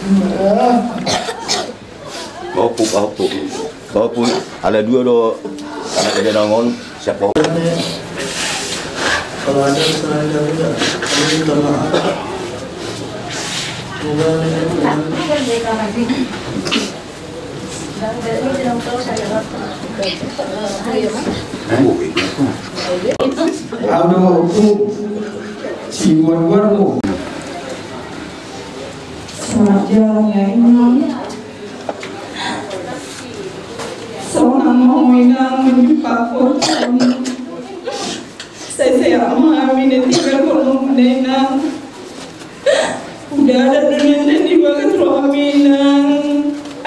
Bawa ada dua do anak kerja nongon siapa? Kalau ada kesalahan juga, kami minta maaf. Selamat jalan ya Imam. Seorang mau inang menjipakut saya memahami dan tiga kolom denang. Udah ada dunia dan di bagat rohaminang.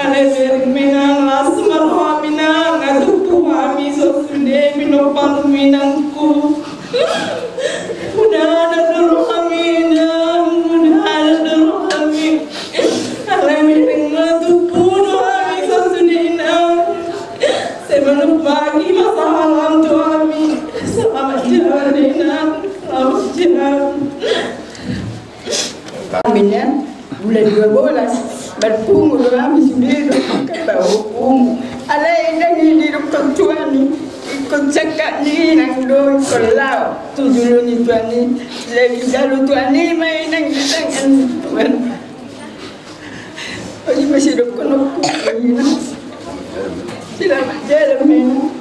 Alaihi minang lasmar rohaminang. Atuh tuhami sosude minopal minangku. Udah ada rohaminang. Udah ada rohaminang. Alaihi ringlah tubuh rohami sosudinang. Saya menumpagi masa alam tuhami. Selamat jalan Dinang, selamat jalan. Aminnya bulan 12 berpungut kami sudah kata hukum. Alai ini di dokter tuani ikut cakap ni nang do kalau tujuh ni tuani lagi dalu tuani main nang tangan tuan. Ini masih dokter hukum ni. Selamat jalan Minang.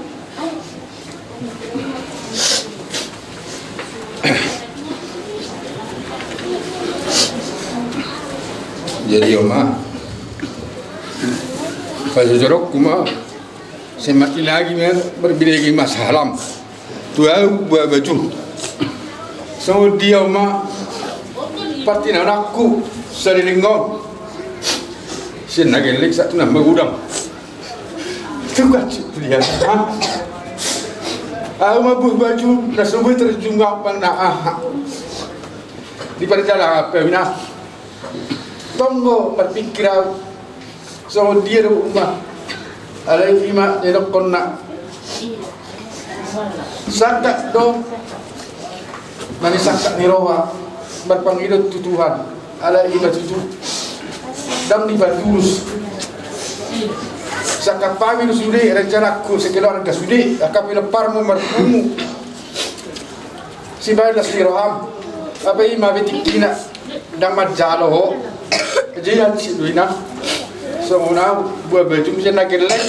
Jadi Oma, kalau jorok kuma, semakin lagi berbeda lagi masalah. Tuh buat baju. So dia Oma, parti anakku sering ngom. Saya nak lek satu nama gudang. Itu kan dia. Aku buat baju, nasubuh terjunggak panah. Di perjalanan apa bina? Tunggu berpikir sama dia rumah alaihi ma yadqonna sakat do mani sakat nirowa berpanggil Tuhan alaihi ma tutu dam di badurus sakat pamil sudah rencanaku sekeluar ke sudah akapil parmu merkumu si balas niroham apa ima betikina damat jalo jadi si duina semua buat baju macam nak geleng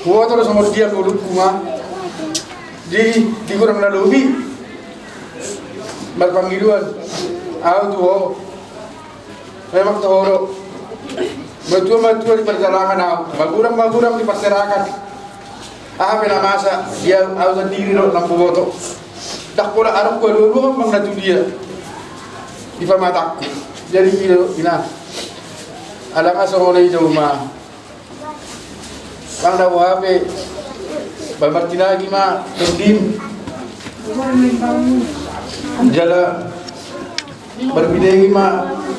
buat terus sama dia mulut kuma di kurang lalu berpanggilan tuh memang tahu betul di perjalanan maguram di perserakan bela masa dia sendiri lo nampu foto dak pola arok dua mengenai dia di mataku. Jadi ina ada kasong oleh joma bang dawo hape balmartina gima terdim jala berbeda gima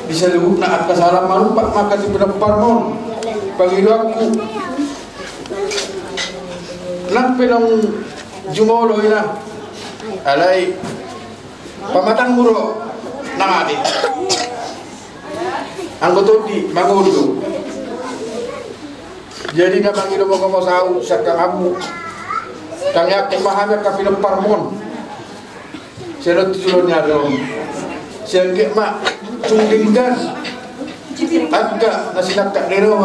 bisa lebih nak kasalam malu pak maka si penepar panggil aku nak pelong jumolo ina alai pamatang muro nangati anggota di mangundo jadi na panggil mo ko sa kamu kanya kemahamnya ka film parmon serot tulon niya ro siyang ma tungdinggan agka nasinakta nero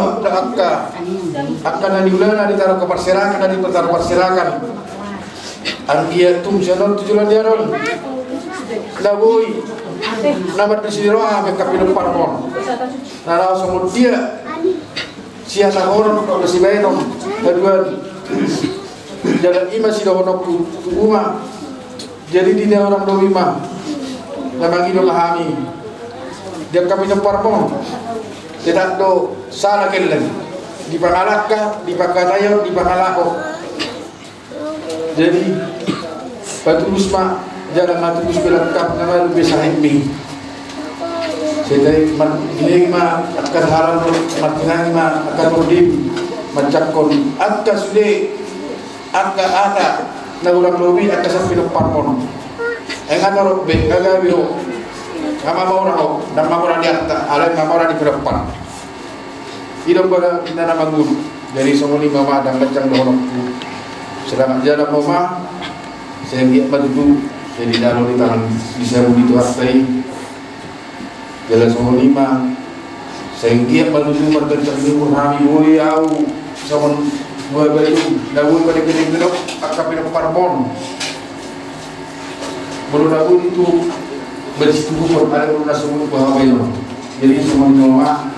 agka na niulana di taro ke perserakan na di taro perserakan ang dia tum serot tulon niya ro laboy nama disiro ame kapilo parmon nara semua dia siapa orang kalau si bayar kedua jalan ima si dohonok rumah jadi dia orang domima nama kita pahami dia kapilo parmon tidak do salah kelen di pangalaka di pakatayo di pangalako jadi batu usma jalan mati bus belakang nama lebih sahimi. Sedai ini ma akan haram matinang ma akan berdim mencakon akan sudah akan ada nagulang lobi akan sampai depan pon. Engan orang bengkaga biro Ngama mau raho, dan mau di atas, alam ngama di depan. Idom pada kita nama guru. Jadi semua ni mama dan kencang dohonku. Selamat jalan mama. Saya lihat batu saya di dalam di tangan bisa begitu hartai. Jalan semua lima. Saya lihat batu merkencang di kami boy au sama boy baju daun pada kedeng gedok akap di parbon. Baru daun itu bersetubuh pada guna semua bahwa itu. Jadi semua mama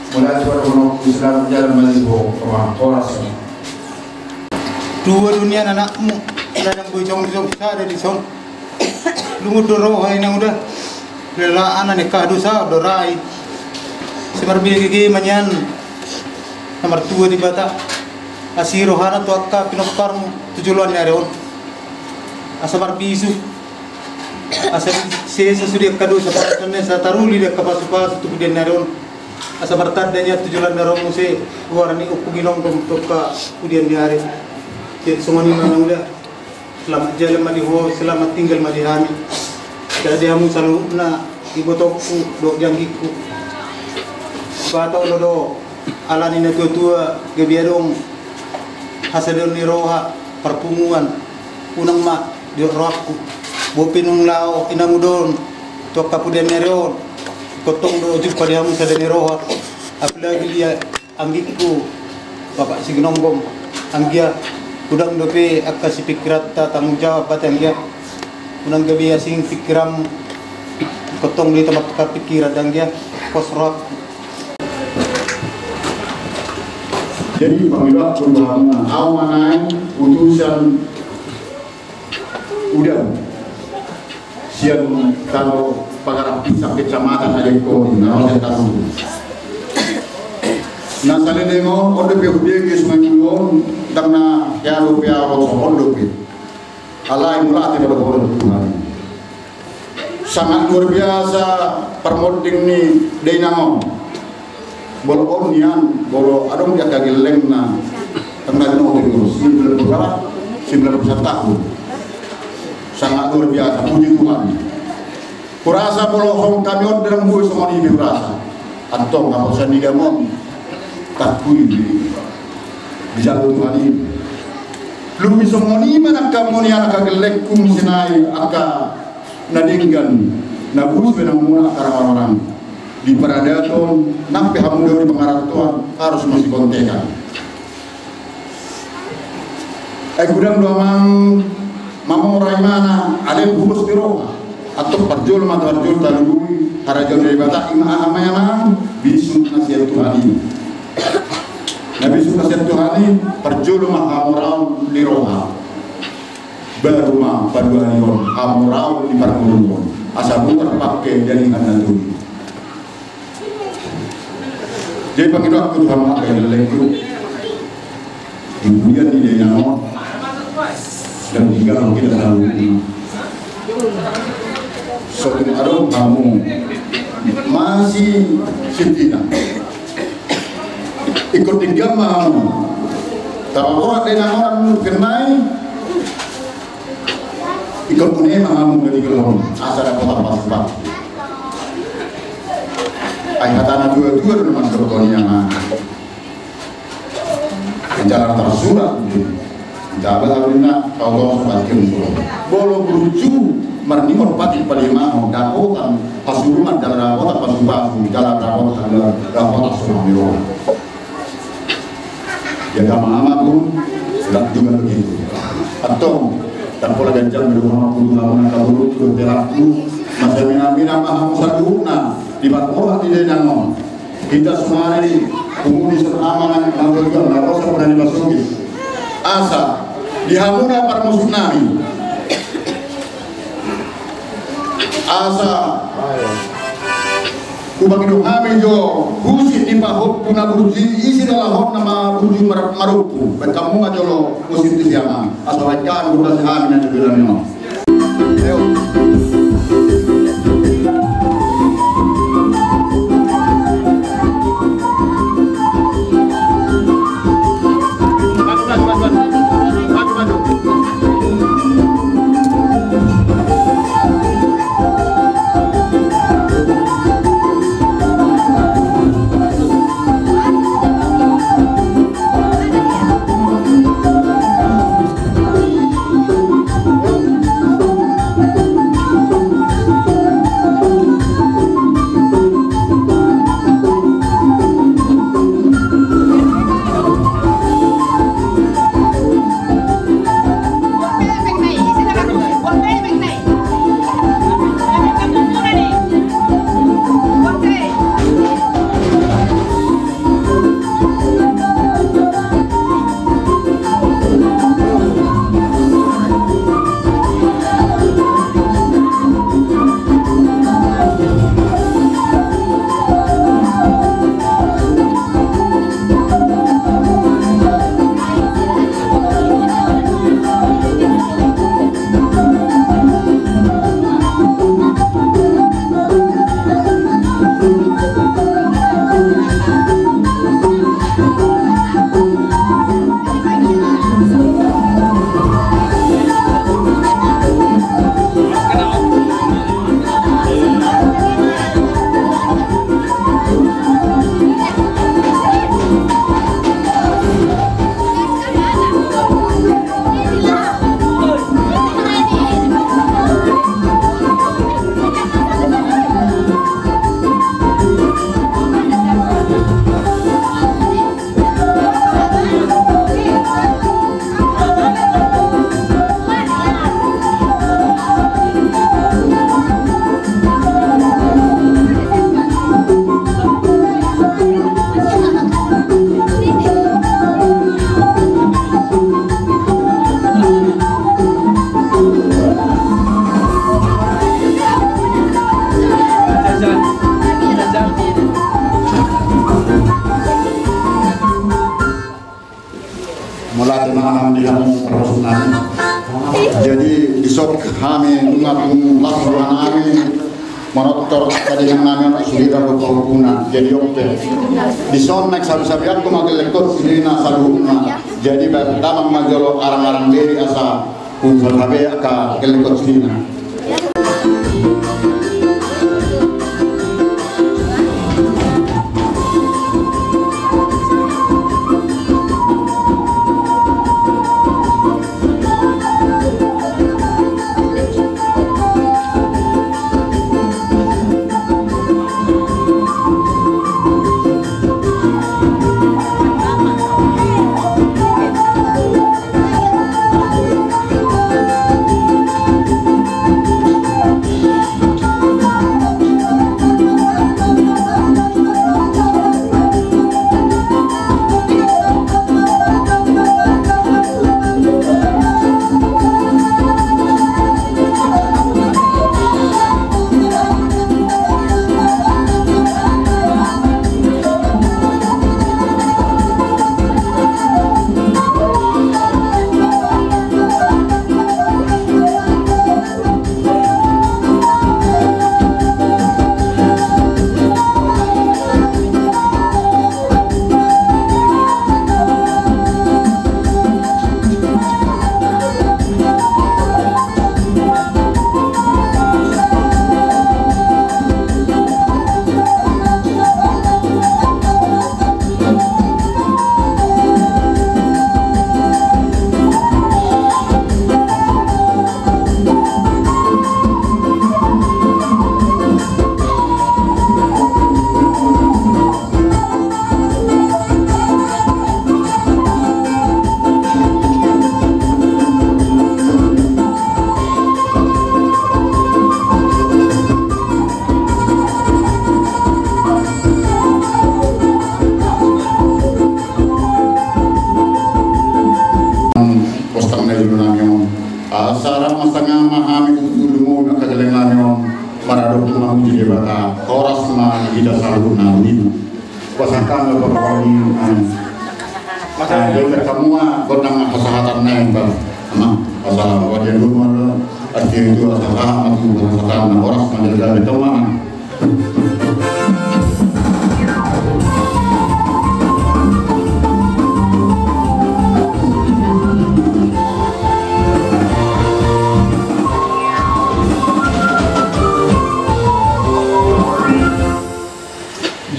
mulai suara orang Islam jalan malibo orang dua dunia anakmu ada bujong-bujong ada di son lungu doro hai nang udah lela anak nikah dosa dorai semar gigi manyan nomor 2 di bata asirohana tu akka pinokparmu tujuan nyareon asabar bisu asa sesa sudi kado saparane sataruli de kapasupa tu den nyareon asa bertandanya tujuan darong muse warani upuginong untuk kemudian di hari jadi semua ni memang udah selamat jalan madiho selamat tinggal madihami jadi kamu selalu na ibotokku dok janggiku batau lodo alani na tua gebiadong hasadon ni roha perpunguan unang ma di rohku bopinung lao inangudon to kapudian neron kotong do juk pada hamu sadani roha apalagi dia anggiku bapak siginonggom anggia udang dope akasi pikirat ta tanggung jawab batang dia unang gabi asing pikiram kotong di tempat pikiran dan dia kosrok. Jadi pemilah perubahan awanan utusan udang siang kalau pagarap pisang kecamatan ada ikut narasen tahu. Nah saling dengo order PUBG semangat karena ya rupiah order PUBG. Alai mulai tidak berkorban Tuhan. Sangat luar biasa permoding ni Dainamon. Bolo ornian bolo adong dia kageleng na tengah no terus 91 tahun. Sangat luar biasa puji Tuhan. Kurasa bolo hong kami order mui semua ni kurasa. Antong apa sani gamon takui di jalur Tuhan ini. Lumi semua ni mana kamu ni anak kageleng kum sinai aka nadinggan nabus benang mula orang-orang di peradaton nampe hamu di pengaratuan harus masih kontekan. Gudang doang mamong raimana ada bubus biro atau parjol mata parjol talui harajon dari bata ima amayana bisu nasihat Tuhan ini. Nabi bisu nasihat Tuhan ini parjol mahamurau di roha baru mah paduan yon hamurau di parjol asal terpakai dari anak tuh. Jadi panggilan aku Tuhan makai lelengku kemudian dia yang dan tinggal kita dalam soal arung kamu masih setina ikut tinggal mau tapi orang dengan orang kenai ikut punya mahamu dari gelom asal ada kota ayatana dua-dua dengan berkoni yang jalan tersurat jabat alina kalau sebagian surat bolo beruju marnimon pati palima dapotan pasuruman jalan rapota pasubahu jalan rapota rapota sumamiro ya gama pun sudah juga begitu atau dan pola ganjang berumah puluhan kabulu berteraku masa mina maha musaduna di bawah tidak nangong kita semua ini penghuni seramangan anggota narosa pernah dimasuki asa dihamuna para musuh nami asa kubang hidup kami jo kusit di pahok puna beruji isi dalam hok nama beruji marupu dan kamu ngajolo kusit di siang asa wajan bukan kami yang dibilang ini isok kami ngatung langsung kami monotor tadi yang namanya surira berhubungan jadi oke di son naik sabi-sabi aku makin lekor ini nak saluhuna jadi pertama majolo arang-arang diri asa unsur habe ka lekor sini Sarang masanya mahami dulu nak kajeleng lanyon maradok mau jadi bata oras mah kita selalu nabi pasakan beberapa ini masa jadi semua kodang kesehatan neng bang asal wajan rumah akhir itu asal rahmat itu kesehatan oras menjaga teman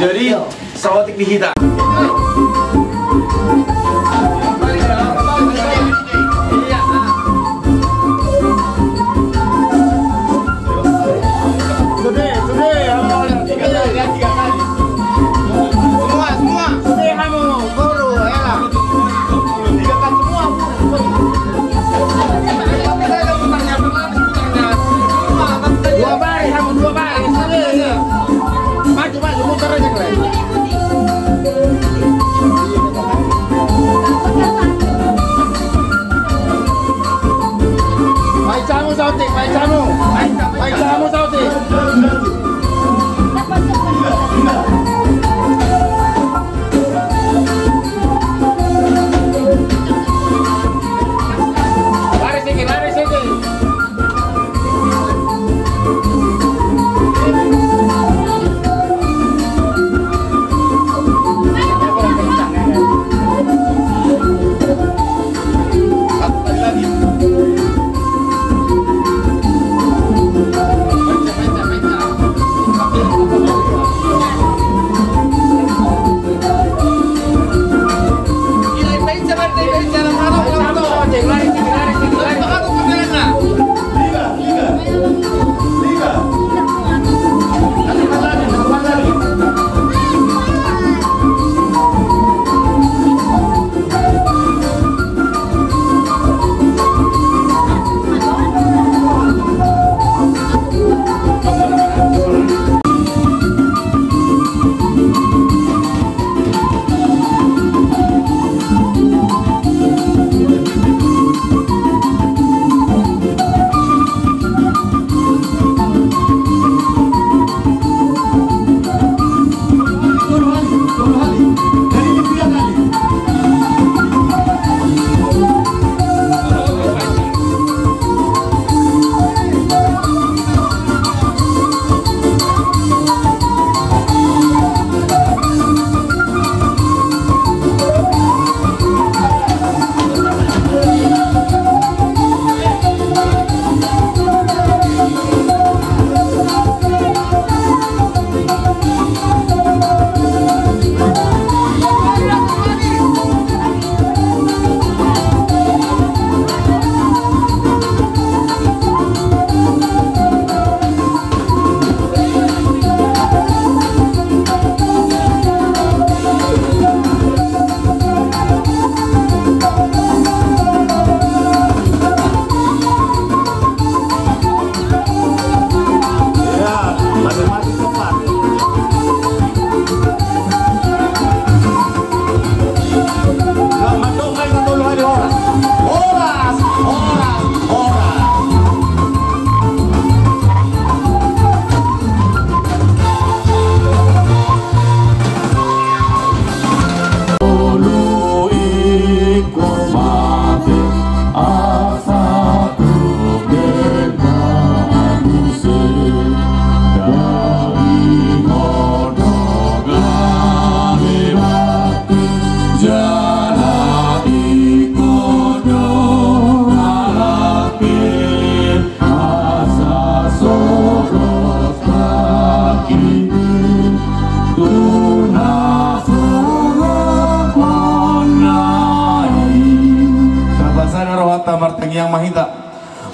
Jadi sawatik dihita. Maju, muter aja kalian.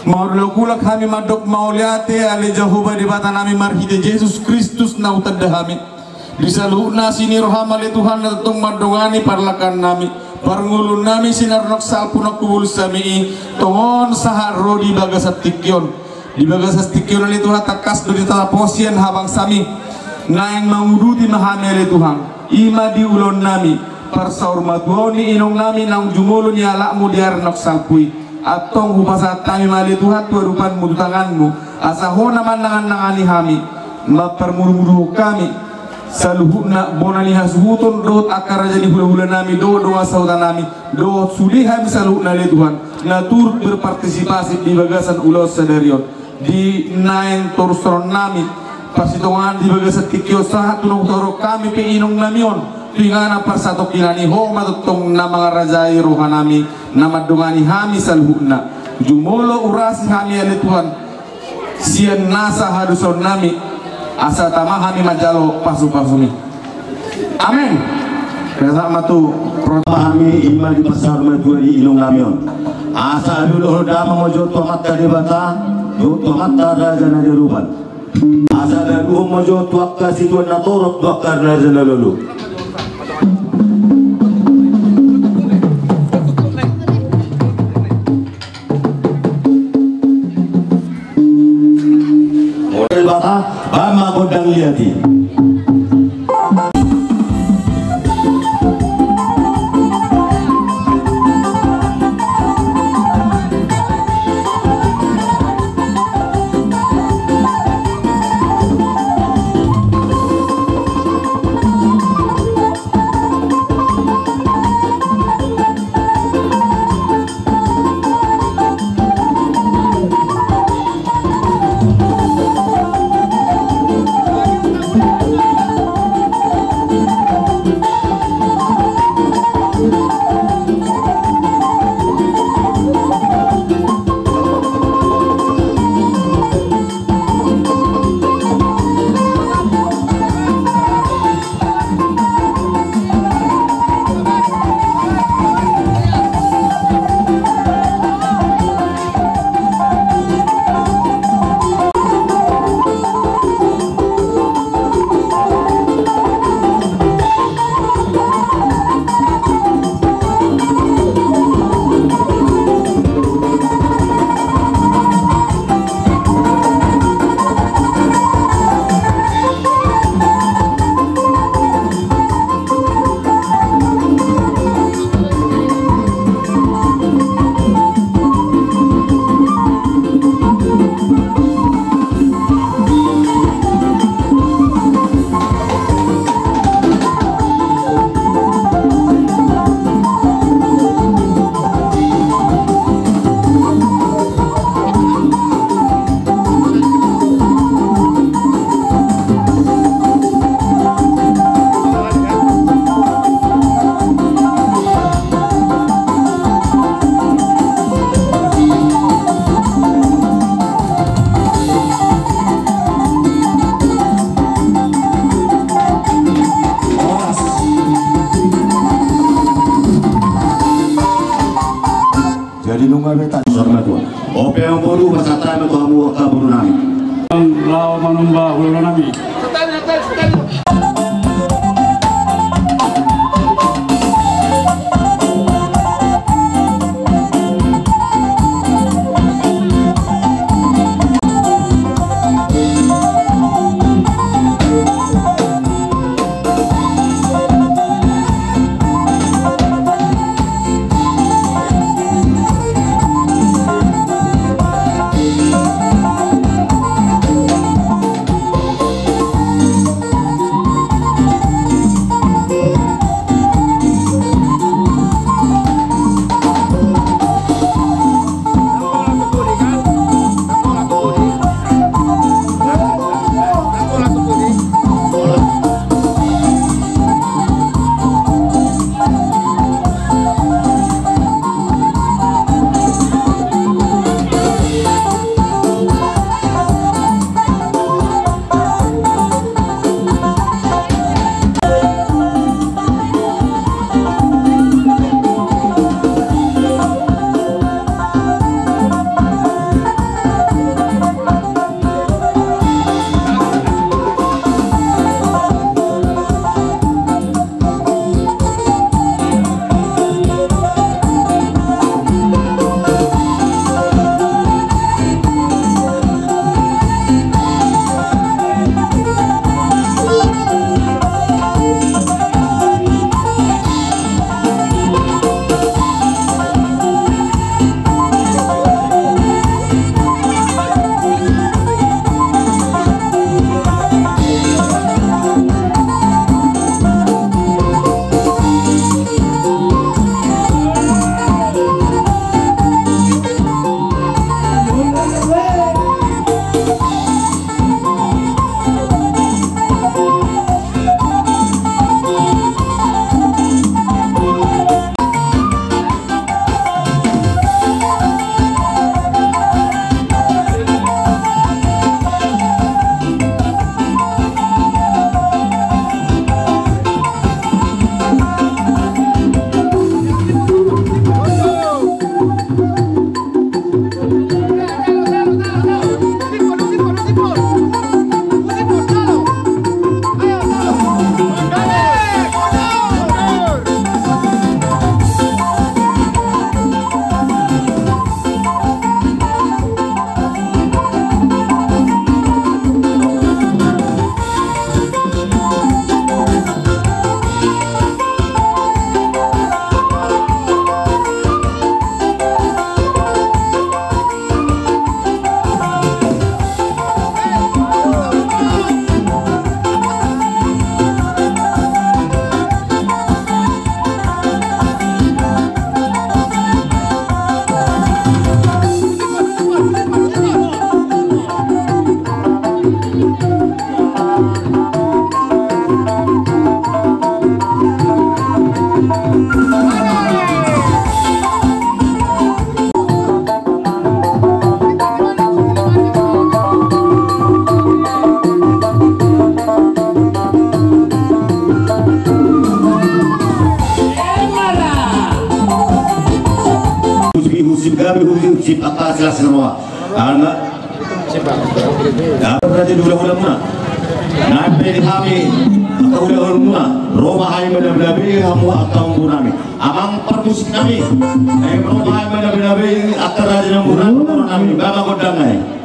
Maulukula kami madok mauliate ali Jehovah di bata nami marhide Yesus Kristus na utadahami. Disaluhna sini rohamali Tuhan na tutong madongani parlakan nami. Parngulun nami sinarnok salpunok kubul sami tongon saharro di bagasat tikyon. Di bagasat tikyon ali Tuhan takas dari tataposian habang sami. Naing manguduti mahamele Tuhan. Ima di ulon nami. Parsaur matuoni inong nami nang jumulun ya lakmu diarnok salpui. Atong hubasa kami mali Tuhan tuarupan mututanganmu asaho naman nangani kami mapermuru kami saluhuna bonani hasuhuton doot akar jadi hula-hula nami do doa sautan nami do sulihan saluhuna le Tuhan natur berpartisipasi di bagasan ulos sadarion di naeng torsoron nami pasitongan di bagasan kikyo sahat tunong toro kami peinong namion pingana parsatok kinani ho matutong na mga rajai rohanami na madungani hami salhuna jumolo urasi hami ali Tuhan sian nasa haduson nami asa tama hami majalo pasu-pasumi amin kaya matu Pahami iman di pasar madua di inong namion asa dulu dama mojo tomat kadebata do tomat raja na deruban asa dulu mojo tuak kasih tuan na torok tuak karena raja na lulu. Bama godang liati. Ope yang bodoh pasatan itu kamu kabur nami. Lawan manumba ulo nami. husip gabi husip apa sila semua. Anak. Berarti udah muna. Nabi kami udah muna. Roma hai menabi kamu atau munami. Amang permusik kami. Roma hai menabi akar aja munami. Bama kodangai.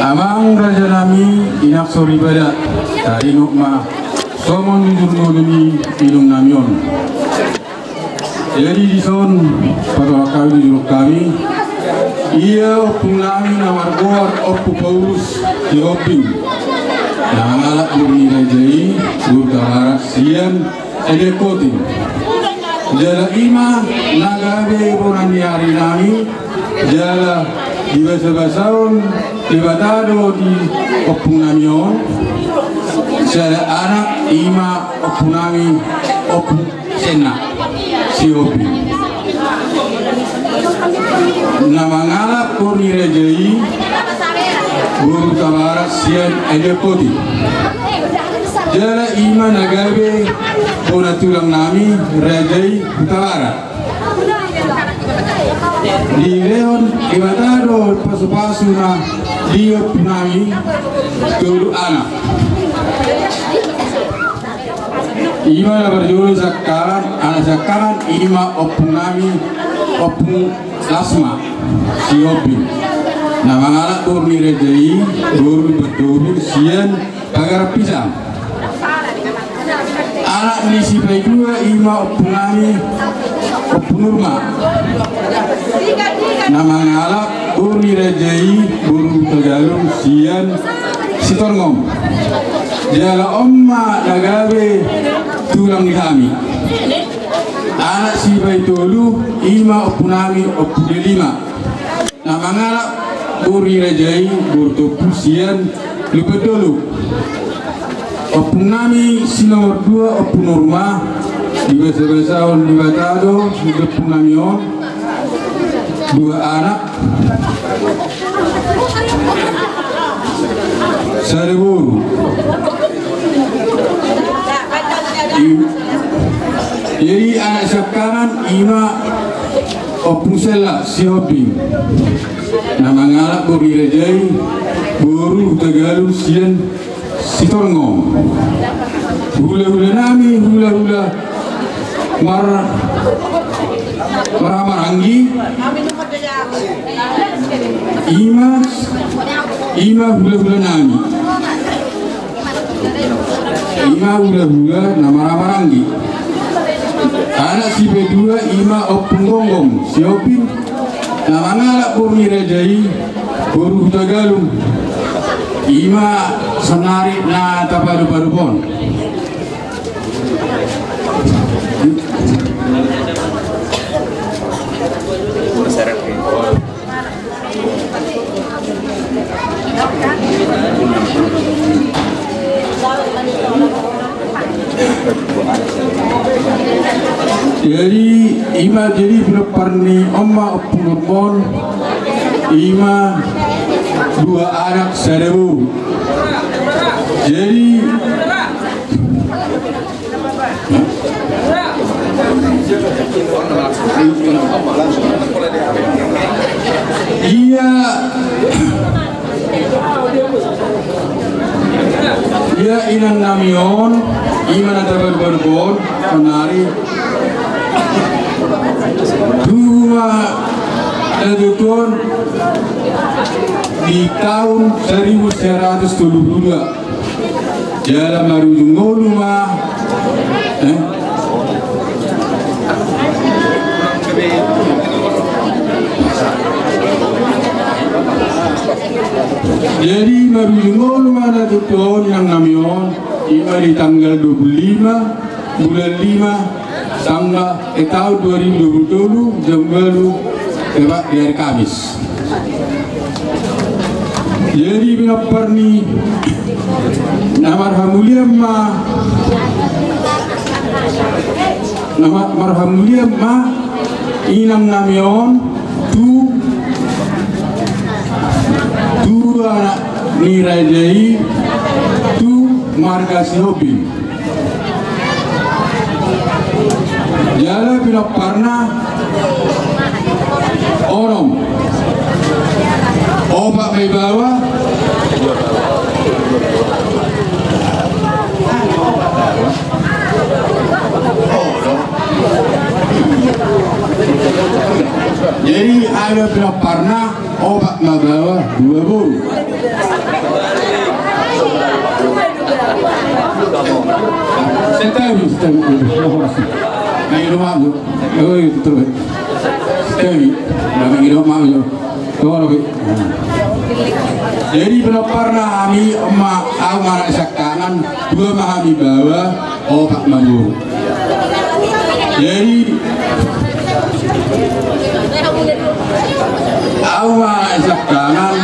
Amang raja nami inak sori bada dari nukma somon jujur noluni ilung namion. Jadi di son pada kami jujur kami ia punami namar goar opu Paulus di oping. Nangalak murni rajai gurtawara sian edekoti. Jala ima nagabe borani hari nami jala di basa-basaun di batado di opunamion jala anak ima opunami opu sena si opi nama ngalap kurni rejai guru tawara sian edekoti jala ima nagabe bona tulang nami rejai tawara di leon ibatado pasu-pasu na diop nami tulu anak ima na berjuru zakaran anak zakaran ima opung nami opung lasma si opi Nama ngalak burni rejai burni betul sian pagar pisang. Anak ni si baik dua ima opungami opungurma. Nama ngalak burni rejai burni tegalung sian sitorngom. Jala omma nagawe tulang kami. Anak si baik dulu ima opunami opulima. Nama ngalak burni rejai burto pusian lupa dulu. Opung nami si nomor 2 opung norma di basa-basa on di batado sudah punami on 2 anak sare buru. Jadi anak sekarang ima opung sela si hobi. Nama ngalak burni rejai buru tegalung sian sitorngom. Hula-hula nami hula-hula maranggi ima hula-hula nami ima hula-hula nama maranggi. Anak si bedua ima opung gonggong si opin nama ngalak burni rejai buru tegalung ima senari na tapadu-padu pon. Jadi ima jadi berparni omma opung pon ima 2 anak sadebu. Jadi ia inan namion iman ada berbon penari dua edukon di tahun 1972 jalan marujung ngoluma jadi marujung ngoluma ada tahun yang namion ima di tanggal 25 bulan 5 tanggal tahun 2020 jam baru tebak di hari Kamis. Jadi binaparni nama marhamulia ma inang namion tu anak nirajai tu marga sihobi. Jala binaparna onom opak may bawa jadi ada pernah opak mabawa 2 buru. Setawi nang rumah tu, oi betul. Setawi nang rumah tu, tu. Jadi belum pernah kami emak anak sekarang 2 mahami bawa opak mabur. Jadi anak sekarang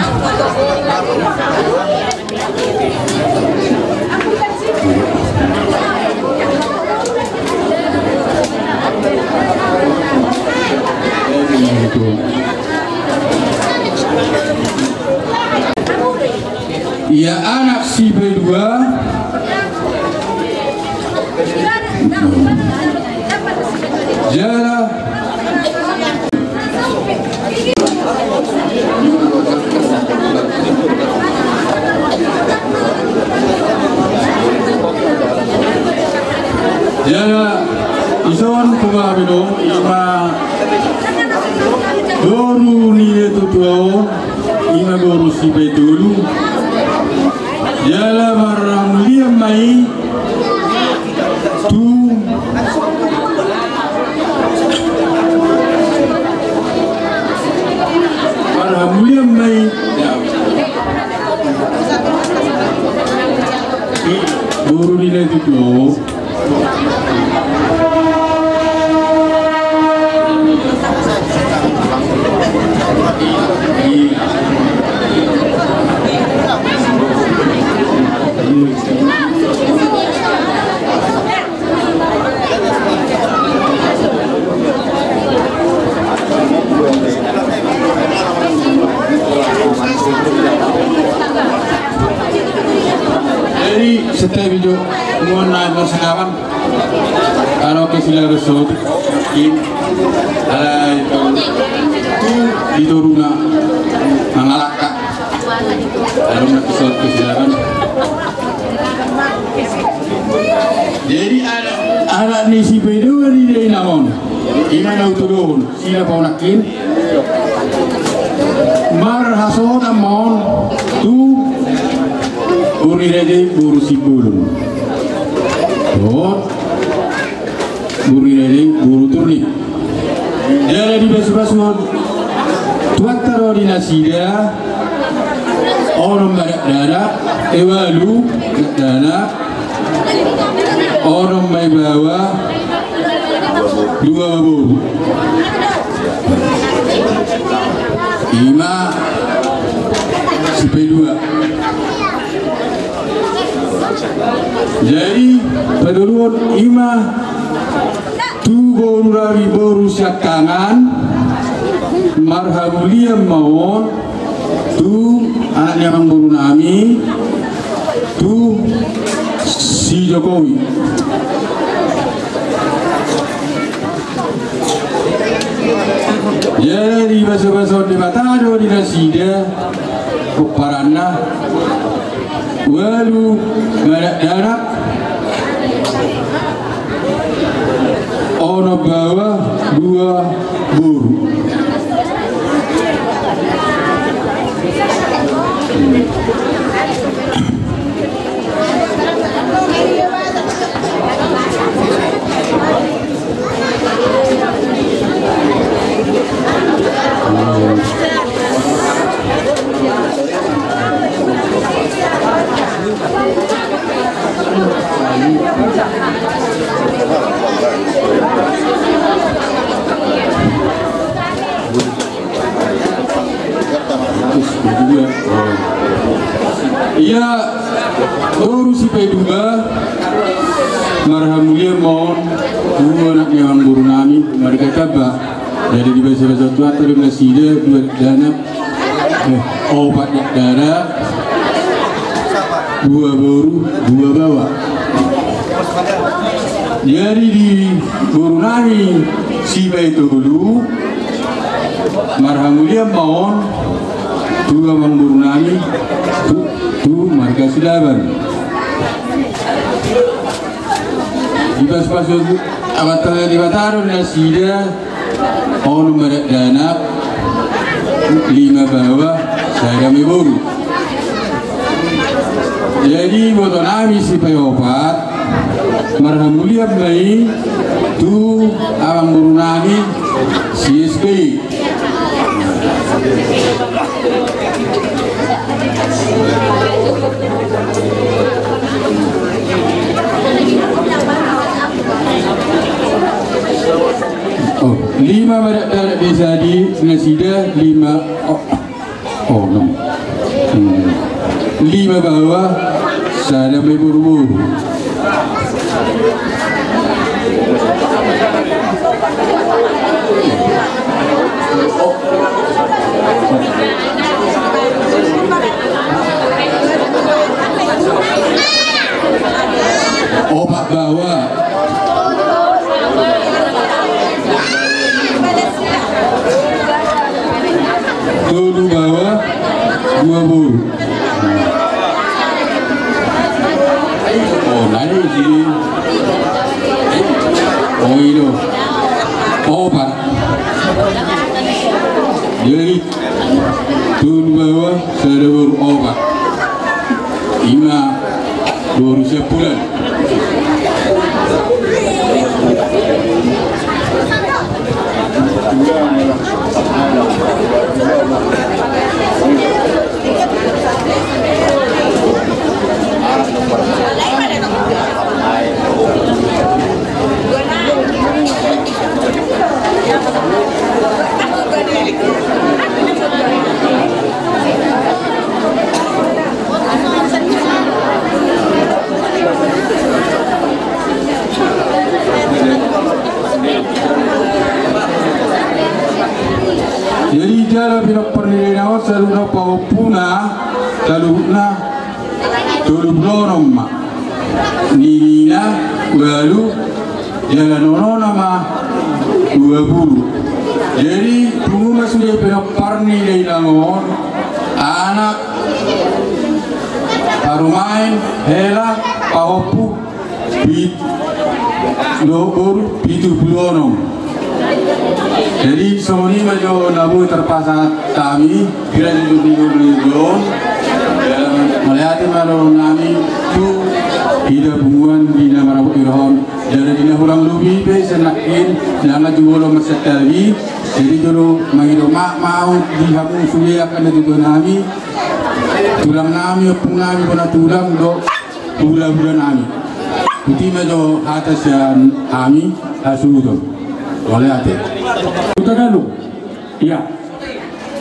ya anak si berdua jalan ison kumabino ima doru ni itu tuh ima boru si betulu jala marang liam mai tu marang liam mai boru nilai itu jadi setiap video mohon naik bersamakan kalau kesila resort ala itu dituruna mangalaka kalau nak resort kesilakan jadi ada ni si bedo ni dia namon imana uturun sila paunakin marhaso namon tu uri rede buru sibulun buru rede buru turni dia di basu-basu tuak taro di nasida orang badak dadak ewalu dadak orang mai bawa dua buru ima sampai dua. Jadi pedulun ima tu boru rawi boru syakangan marhabulia mawon tu anaknya Bang Boru Nami tu si Jokowi. Jadi bahasa-bahasa di Batado di Nasida Kuparana walu darak ono bawa dua buru ya baru si Pedunga marhamulia mohon dua anaknya Bang Boru Nami mereka tabah dari di bahasa-bahasa Tuhan terus nasida dua dana obat darah dua boru dua bawa jadi di Boru Nami si itu dulu marhamulia mohon dua Bang Boru Nami tu marga silaban di pas-pasu awatnya di Bataro nasida ono merak dana 5 bawah saya boru jadi Boru Nami si peopat marhamulia mai tu Abang Boru Nami si SPI oh 5 merak desa di nasida 5 6 5 bawah saya buru-buru obat bawah dulu bawah 2 buru oh naik sini oh itu obat jadi Tun bawah saya berobat. Ima baru sebulan. Jadi jala pinok pernilaian awal selalu napa puna lalu na tulu blonom ma nina lalu jalan nono nama dua bulu. Jadi tunggu sudah pinok pernilaian awal anak parumain hela paopu bit lobur bitu blonom. Jadi Sony majo nabu terpasang kami kira dijual melihat malu nami tu tidak bunguan di nama Rabu Irham dari dina hulang lubi pe senakin jangan jual masuk tadi jadi dulu mengido mau dihamu sulia akan itu nami tulang nami pun nami pun tulang do bulan nami putih majo atas yang kami asuh boleh hati. Tagalog. Iya.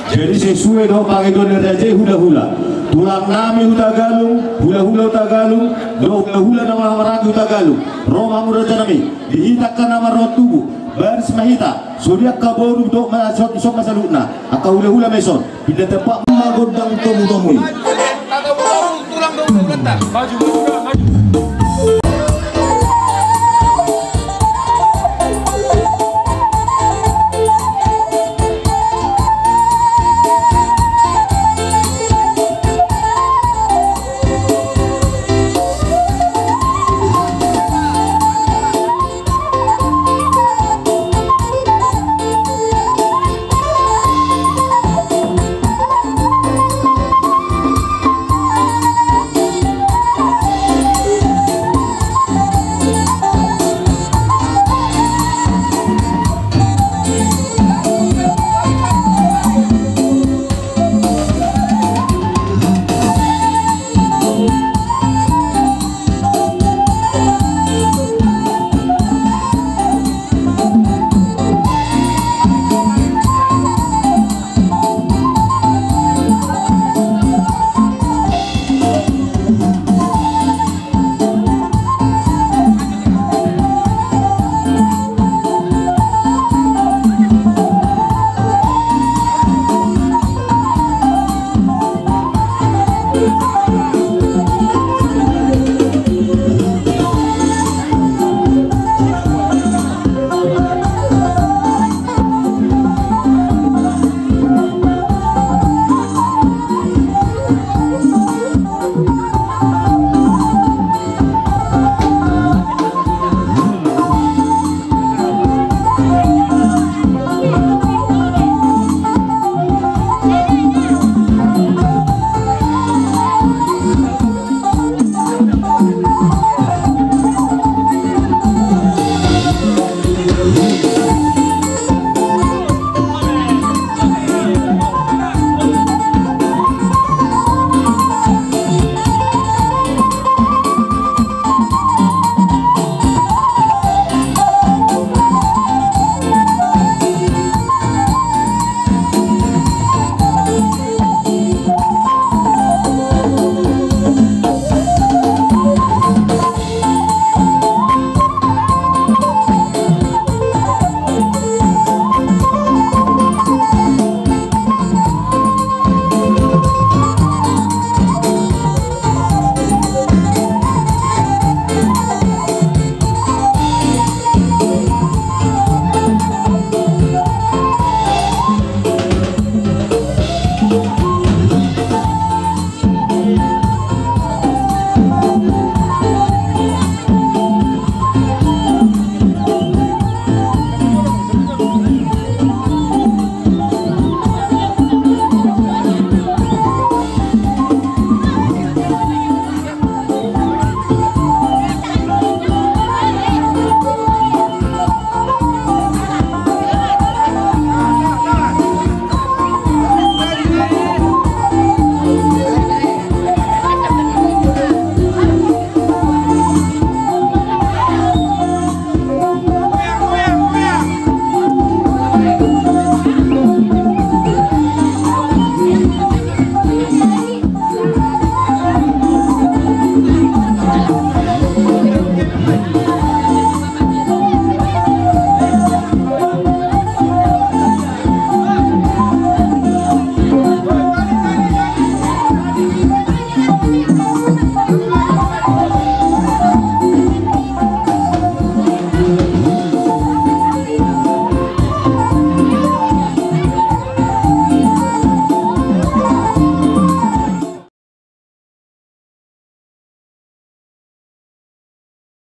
Jadi sesuai dong pakai don raja hula-hula. Tulang nami Tagalog, hula-hula Tagalog, do hula-hula nama Marathi Tagalog. Roma muraja nami. Dihitakkan nama rotubu. Baris mahita. Surya kaboru do masuk isok masaluna. Aka hula-hula meson. Bila tepak magodang tomu-tomui. Tulang dong, baju.